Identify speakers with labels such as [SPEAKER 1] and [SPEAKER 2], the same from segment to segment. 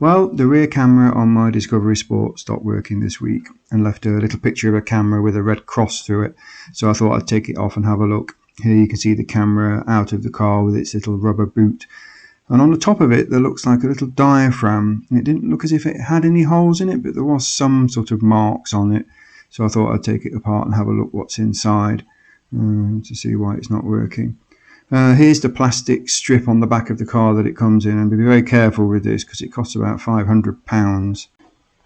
[SPEAKER 1] Well, the rear camera on my Discovery Sport stopped working this week and left a little picture of a camera with a red cross through it, so I thought I'd take it off and have a look. Here you can see the camera out of the car with its little rubber boot, and on the top of it there looks like a little diaphragm. It didn't look as if it had any holes in it, but there was some sort of marks on it, so I thought I'd take it apart and have a look what's inside to see why it's not working. Here's the plastic strip on the back of the car that it comes in, and be very careful with this because it costs about £500.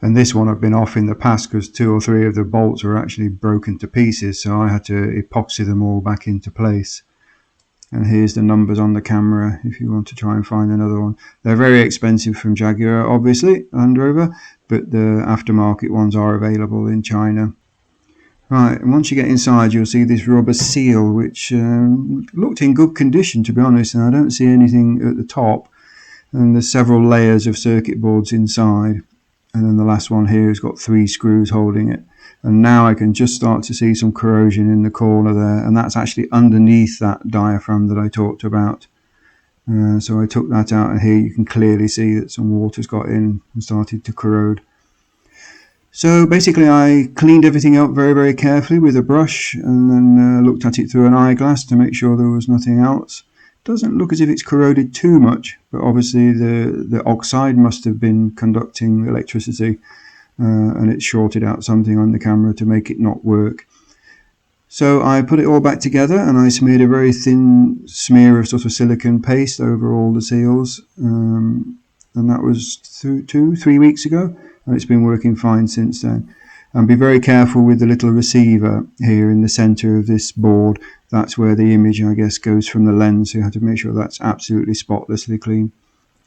[SPEAKER 1] And this one I've been off in the past because 2 or 3 of the bolts were actually broken to pieces, so I had to epoxy them all back into place. And here's the numbers on the camera if you want to try and find another one. They're very expensive from Jaguar, obviously, Land Rover, but the aftermarket ones are available in China. Right, and once you get inside you'll see this rubber seal which looked in good condition, to be honest, and I don't see anything at the top, and there's several layers of circuit boards inside, and then the last one here has got 3 screws holding it, and now I can just start to see some corrosion in the corner there, and that's actually underneath that diaphragm that I talked about. So I took that out, and here you can clearly see that some water's got in and started to corrode. So basically I cleaned everything up very, very carefully with a brush, and then looked at it through an eyeglass to make sure there was nothing else. Doesn't look as if it's corroded too much, but obviously the oxide must have been conducting electricity, and it shorted out something on the camera to make it not work. So I put it all back together, and I smeared a very thin smear of sort of silicone paste over all the seals, and that was 2-3 weeks ago. And it's been working fine since then. And be very careful with the little receiver here in the center of this board. That's where the image, I guess, goes from the lens, so you have to make sure that's absolutely spotlessly clean.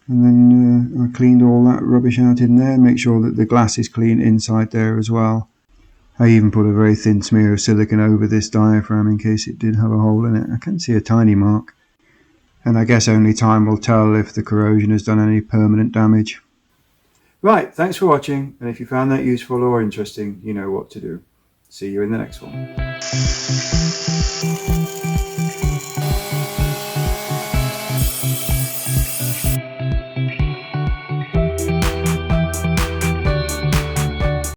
[SPEAKER 1] And then I cleaned all that rubbish out in there, make sure that the glass is clean inside there as well. I even put a very thin smear of silicone over this diaphragm in case it did have a hole in it. I can see a tiny mark, and I guess only time will tell if the corrosion has done any permanent damage. Right, thanks for watching, and if you found that useful or interesting, you know what to do. See you in the next one.